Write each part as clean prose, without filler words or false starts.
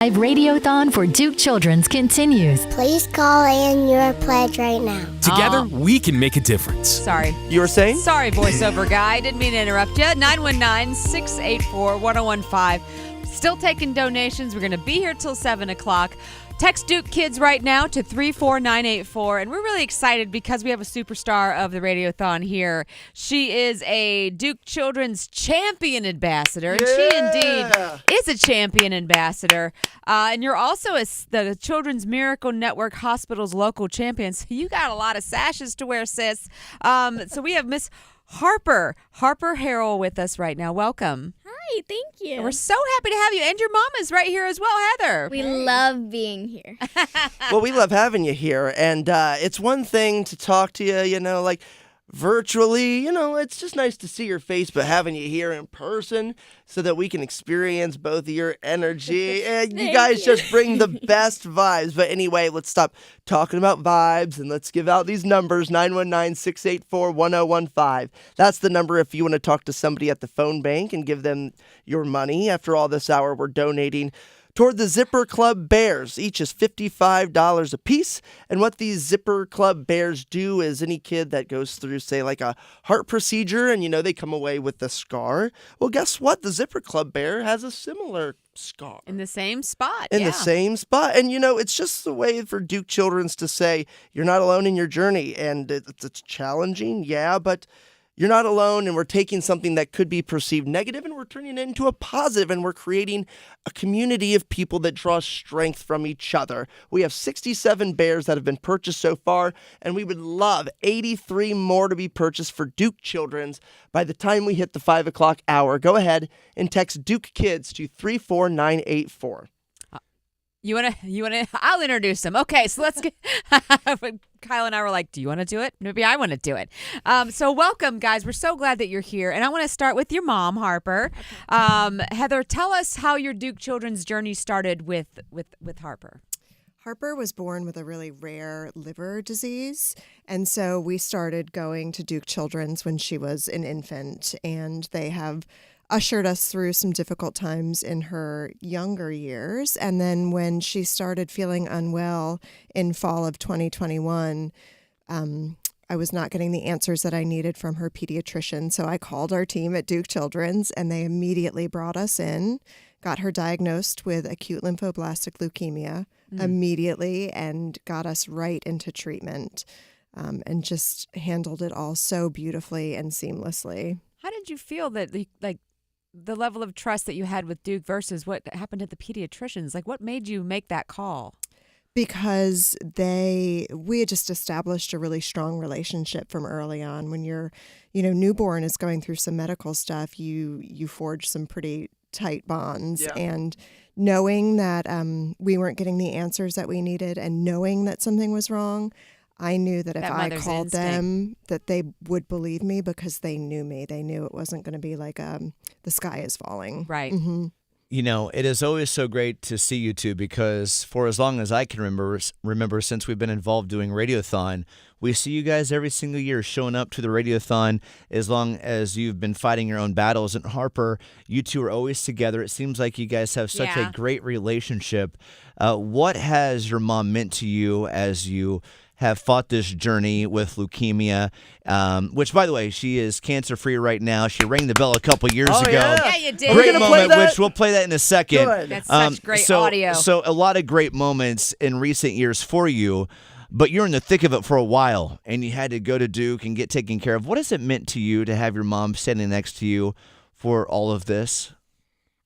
Live Radiothon for Duke Children's continues. Please call in your pledge right now. Together, we can make a difference. Sorry. You were saying? Sorry, voiceover guy. Didn't mean to interrupt you. 919-684-1015. Still taking donations. We're going to be here till 7 o'clock. Text Duke Kids right now to 34984. And we're really excited because we have a superstar of the Radiothon here. She is a Duke Children's champion ambassador. And she indeed is a champion ambassador. And you're also the Children's Miracle Network Hospital's local champion. So you got a lot of sashes to wear, sis. So we have Miss Harper Harrell with us right now. Welcome. Hi, thank you. And we're so happy to have you. And your mom is right here as well, Heather. We love being here. Well, we love having you here. And it's one thing to talk to you, like virtually, it's just nice to see your face, but having you here in person so that we can experience both of your energy. And you guys just bring the best vibes. But anyway, let's stop talking about vibes and let's give out these numbers, 919-684-1015. That's the number if you want to talk to somebody at the phone bank and give them your money. After all this hour, we're donating toward the Zipper Club Bears. Each is $55 a piece. And what these Zipper Club Bears do is any kid that goes through, say, like a heart procedure and, they come away with a scar. Well, guess what? The Zipper Club Bear has a similar scar. In the same spot. In the same spot. And, it's just a way for Duke Children's to say, you're not alone in your journey. And it's challenging, but you're not alone, and we're taking something that could be perceived negative and we're turning it into a positive, and we're creating a community of people that draw strength from each other. We have 67 bears that have been purchased so far, and we would love 83 more to be purchased for Duke Children's by the time we hit the 5 o'clock hour. Go ahead and text Duke Kids to 34984. You wanna? I'll introduce them. Okay, so let's get. Kyle and I were like, "Do you want to do it? Maybe I want to do it." So welcome, guys. We're so glad that you're here, and I want to start with your mom, Harper. Okay. Heather, tell us how your Duke Children's journey started with Harper. Harper was born with a really rare liver disease, and so we started going to Duke Children's when she was an infant, and they have ushered us through some difficult times in her younger years. And then when she started feeling unwell in fall of 2021, I was not getting the answers that I needed from her pediatrician. So I called our team at Duke Children's, and they immediately brought us in, got her diagnosed with acute lymphoblastic leukemia immediately, and got us right into treatment, and just handled it all so beautifully and seamlessly. How did you feel that the level of trust that you had with Duke versus what happened at the pediatricians? What made you make that call? Because we had just established a really strong relationship from early on. When your, newborn is going through some medical stuff, you forge some pretty tight bonds. Yeah. And knowing that we weren't getting the answers that we needed, and knowing that something was wrong, I knew that if I called them, that they would believe me because they knew me. They knew it wasn't going to be like the sky is falling. Right. Mm-hmm. It is always so great to see you two, because for as long as I can remember since we've been involved doing Radiothon, we see you guys every single year showing up to the Radiothon as long as you've been fighting your own battles. And Harper, you two are always together. It seems like you guys have such a great relationship. What has your mom meant to you as you have fought this journey with leukemia, which, by the way, she is cancer-free right now. She rang the bell a couple years ago. Yeah, you did. Great moment, which we'll play that in a second. Good. That's such great audio. So a lot of great moments in recent years for you, but you're in the thick of it for a while, and you had to go to Duke and get taken care of. What has it meant to you to have your mom standing next to you for all of this?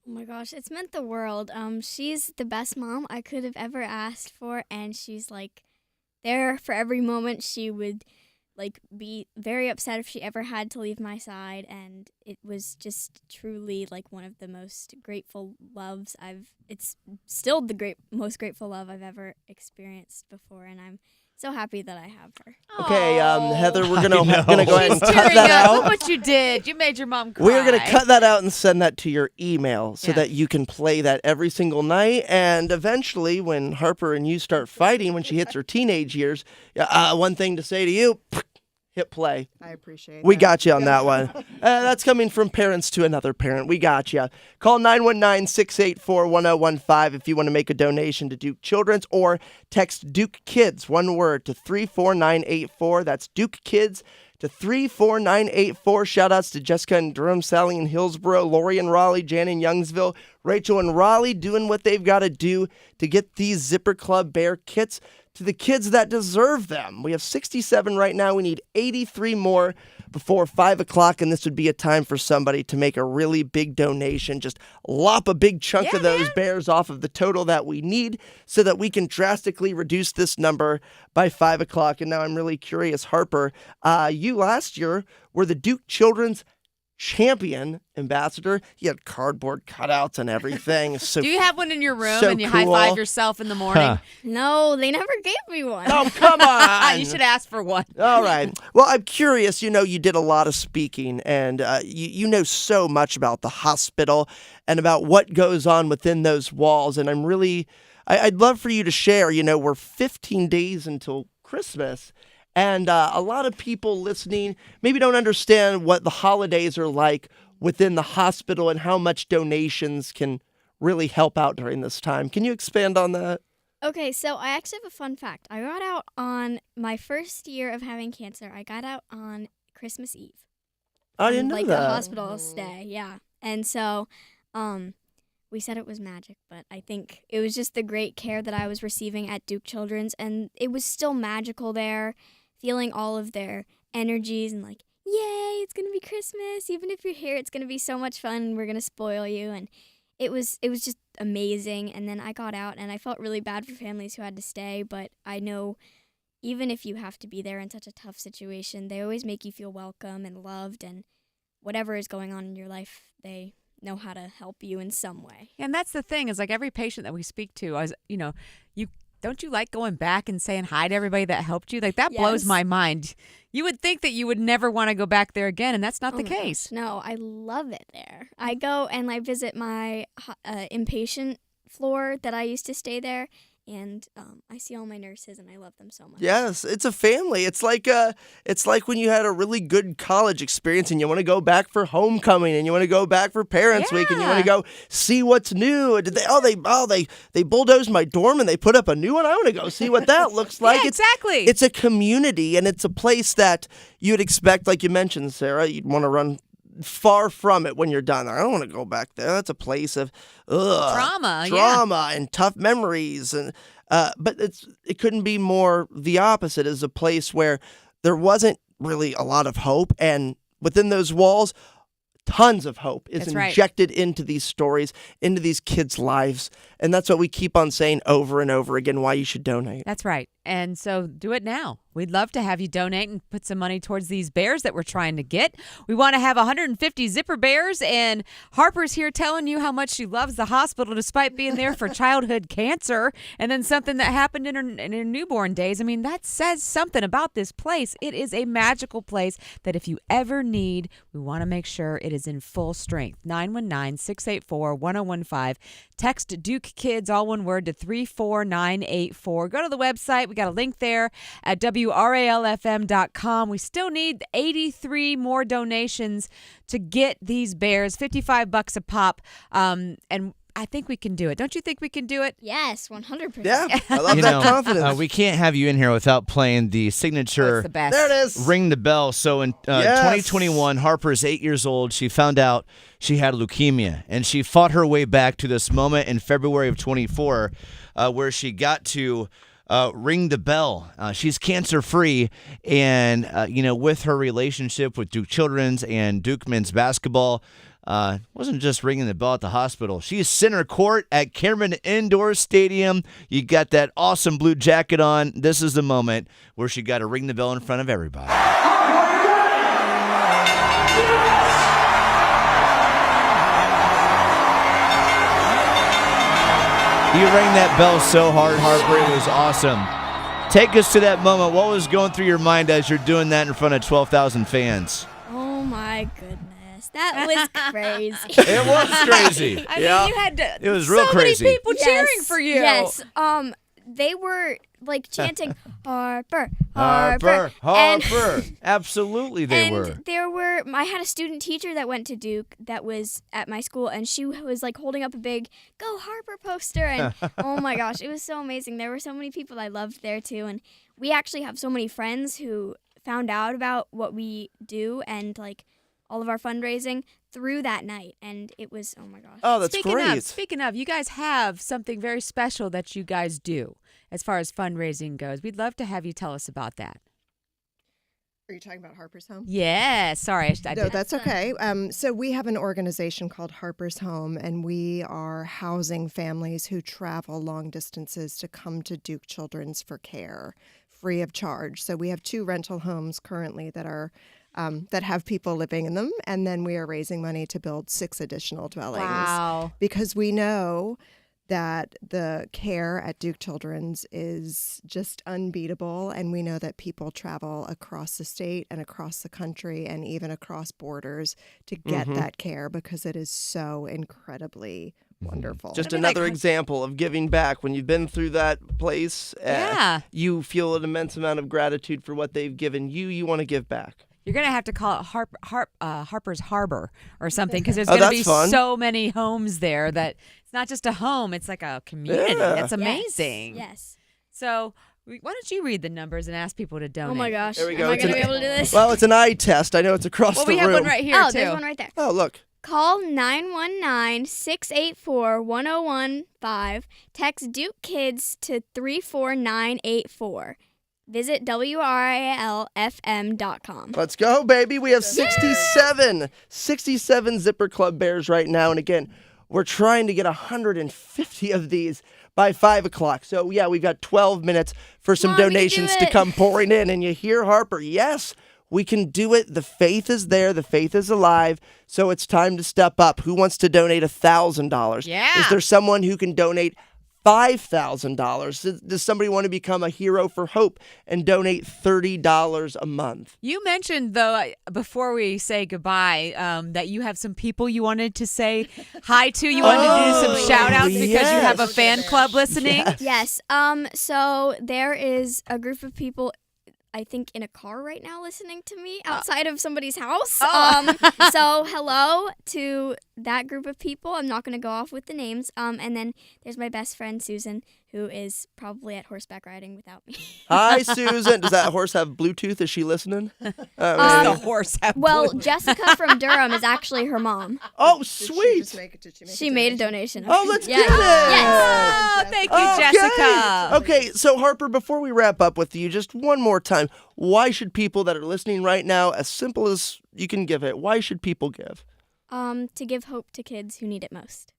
Oh my gosh, it's meant the world. She's the best mom I could have ever asked for, and she's there for every moment. She would be very upset if she ever had to leave my side, and it was just truly one of the most grateful loves it's still the most grateful love I've ever experienced before, and I'm so happy that I have her. Okay, Heather, we're gonna go ahead and cut tearing that up. out. Look what you did. You made your mom cry. We're going to cut that out and send that to your email so that you can play that every single night. And eventually, when Harper and you start fighting, when she hits her teenage years, one thing to say to you, hit play. I appreciate We that. got you on that one. That's coming from parents to another parent. We got you. Call 919-684-1015 if you want to make a donation to Duke Children's, or text Duke Kids, one word, to 34984. That's Duke Kids to 34984. Shout-outs to Jessica and Durham, Sally in Hillsborough, Lori in Raleigh, Jan in Youngsville, Rachel in Raleigh, doing what they've got to do to get these Zipper Club Bear kits to the kids that deserve them. We have 67 right now. We need 83 more before 5 o'clock, and this would be a time for somebody to make a really big donation. Just lop a big chunk of those bears off of the total that we need so that we can drastically reduce this number by 5 o'clock. And now I'm really curious, Harper, you last year were the Duke Children's champion ambassador. You had cardboard cutouts and everything. So Do you have one in your room so and you cool. high-five yourself in the morning? No, they never gave me one. Oh, come on. You should ask for one. All right. Well, I'm curious. You did a lot of speaking, and you know so much about the hospital and about what goes on within those walls. And I'd love for you to share. We're 15 days until Christmas, and a lot of people listening maybe don't understand what the holidays are like within the hospital and how much donations can really help out during this time. Can you expand on that? Okay, so I actually have a fun fact. I got out on my first year of having cancer. I got out on Christmas Eve. I didn't know like that. the hospital stay, yeah. And so, we said it was magic, but I think it was just the great care that I was receiving at Duke Children's, and it was still magical there, feeling all of their energies and like, yay, it's gonna be Christmas. Even if you're here, it's gonna be so much fun. We're gonna spoil you, and it was just amazing. And then I got out, and I felt really bad for families who had to stay, but I know even if you have to be there in such a tough situation, they always make you feel welcome and loved, and whatever is going on in your life, they know how to help you in some way. And that's the thing, is like every patient that we speak to, don't you like going back and saying hi to everybody that helped you? Like, that blows Yes. my mind. You would think that you would never want to go back there again, and that's not the Oh my case. gosh, no, I love it there. I go and I visit my inpatient floor that I used to stay there, and I see all my nurses, and I love them so much. Yes, it's a family. It's like when you had a really good college experience and you want to go back for homecoming and you want to go back for Parents Week and you want to go see what's new. Did they bulldozed my dorm and they put up a new one? I want to go see what that looks like. Yeah, exactly. It's a community, and it's a place that you'd expect, like you mentioned, Sarah, you'd want to run far from it when you're done. I don't want to go back there. That's a place of trauma and tough memories, and but it couldn't be more the opposite. It's a place where there wasn't really a lot of hope, and within those walls, tons of hope is That's right. injected into these stories, into these kids' lives, and that's what we keep on saying over and over again, why you should donate. That's right. And so do it now. We'd love to have you donate and put some money towards these bears that we're trying to get. We want to have 150 zipper bears, and Harper's here telling you how much she loves the hospital despite being there for childhood cancer and then something that happened in her newborn days. I mean, that says something about this place. It is a magical place that if you ever need, we want to make sure it is in full strength. 919-684-1015. Text Duke Kids, all one word, to 34984. Go to the website. We got a link there at WRAL-FM.com. We still need 83 more donations to get these bears, $55 a pop. And I think we can do it. Don't you think we can do it? Yes, 100%. Yeah, I love that confidence. We can't have you in here without playing the signature It's the best. There it is. Ring the Bell. So in Yes. 2021, Harper's 8 years old. She found out she had leukemia, and she fought her way back to this moment in February of 24 where she got to ring the bell. She's cancer-free, and, with her relationship with Duke Children's and Duke men's basketball, wasn't just ringing the bell at the hospital. She's center court at Cameron Indoor Stadium. You got that awesome blue jacket on. This is the moment where she got to ring the bell in front of everybody. You rang that bell so hard, Harper. It was awesome. Take us to that moment. What was going through your mind as you're doing that in front of 12,000 fans? Oh my goodness. That was crazy. It was crazy. I mean, you had It was real crazy. many people cheering for you. Yes. they were like chanting Harper, Harper, And- Harper. Absolutely, they and were. I had a student teacher that went to Duke that was at my school, and she was like holding up a big "Go Harper" poster, and oh my gosh, it was so amazing. There were so many people I loved there too, and we actually have so many friends who found out about what we do and like all of our fundraising through that night, and it was, oh my gosh. Oh, that's great. Speaking of, you guys have something very special that you guys do as far as fundraising goes. We'd love to have you tell us about that. Are you talking about Harper's Home? Yeah, sorry. No, that's okay. So we have an organization called Harper's Home, and we are housing families who travel long distances to come to Duke Children's for care, free of charge. So we have 2 rental homes currently that are that have people living in them, and then we are raising money to build 6 additional dwellings. Wow. Because we know that the care at Duke Children's is just unbeatable, and we know that people travel across the state and across the country and even across borders to get that care because it is so incredibly wonderful. Just another example of giving back. When you've been through that place, you feel an immense amount of gratitude for what they've given you. You want to give back. You're going to have to call it Harper's Harbor or something because there's going to be fun. so many homes there that it's not just a home, it's like a community. Yeah. That's amazing. Yes. So why don't you read the numbers and ask people to donate? Oh my gosh. There we go. Am I It's going to an- be able to do this? Well, it's an eye test. I know it's across Well, the we room. have one right here, oh, too. there's one right there. Oh, look. Call 919-684-1015. Text Duke Kids to 34984. Visit WRAL-FM.com. Let's go, baby. We have 67 Zipper Club Bears right now. And again, we're trying to get 150 of these by 5 o'clock. So, yeah, we've got 12 minutes for some Mom, you can do donations to it. come pouring in. And you hear Harper, yes, we can do it. The faith is there. The faith is alive. So it's time to step up. Who wants to donate $1,000? Yeah. Is there someone who can donate $5,000? Does somebody want to become a hero for hope and donate $30 a month? You mentioned, though, before we say goodbye, that you have some people you wanted to say hi to. You wanted to do some shout-outs because you have a fan club listening. Yes. So there is a group of people, I think, in a car right now listening to me outside of somebody's house. So hello to that group of people. I'm not going to go off with the names. And then there's my best friend, Susan, who is probably at horseback riding without me. Hi, Susan. Does that horse have Bluetooth? Is she listening? The horse have Well, blue. Jessica from Durham is actually her mom. Oh, sweet. She made a donation. Oh, let's Yeah. get it. Oh, thank you, Jessica. Okay, so Harper, before we wrap up with you, just one more time, why should people that are listening right now, as simple as you can give it, why should people give? To give hope to kids who need it most.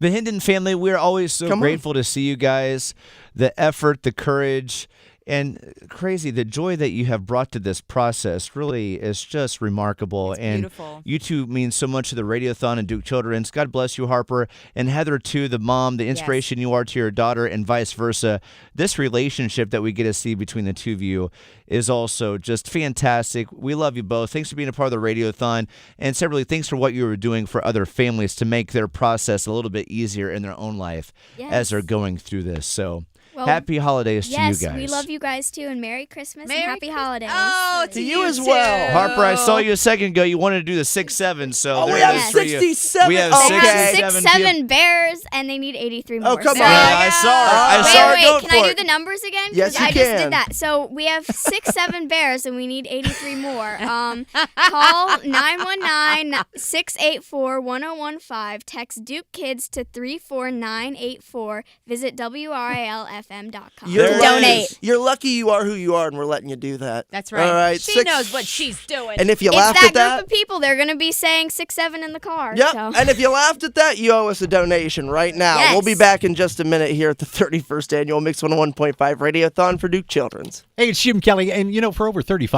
The Hendon family, we're always so Come on. grateful to see you guys, the effort, the courage, and crazy, the joy that you have brought to this process really is just remarkable. It's and beautiful. you two mean so much to the Radiothon and Duke Children's. God bless you, Harper. And Heather, too, the mom, the inspiration you are to your daughter, and vice versa. This relationship that we get to see between the two of you is also just fantastic. We love you both. Thanks for being a part of the Radiothon. And separately, thanks for what you were doing for other families to make their process a little bit easier in their own life as they're going through this. So Well, happy holidays to you guys. Yes, we love you guys too, and Merry Christmas and Happy Holidays. Oh, To you as well. Harper, I saw you a second ago. You wanted to do the 6-7, so Oh, there we it have is for you. 67. We have Okay. They have 67 6-7 bears, and they need 83 more. Oh, come So- on. Yeah, I saw her. I Wait, saw her wait, going can for I do it. the numbers again? Yes, 'Cause you I just can. did that. So we have 6-7 bears, and we need 83 more. Call 919-684-1015. Text Duke Kids to 34984. Visit WRAL-FM.com You're to lucky. donate. You're lucky you are who you are, and we're letting you do that. That's right. All right. She knows what she's doing. And if you It's laughed that at that, group of people. They're going to be saying 6-7 in the car. yep. So. And if you laughed at that, you owe us a donation right now. Yes. We'll be back in just a minute here at the 31st Annual Mix 101.5 Radiothon for Duke Children's. Hey, it's Jim Kelly, and for over 35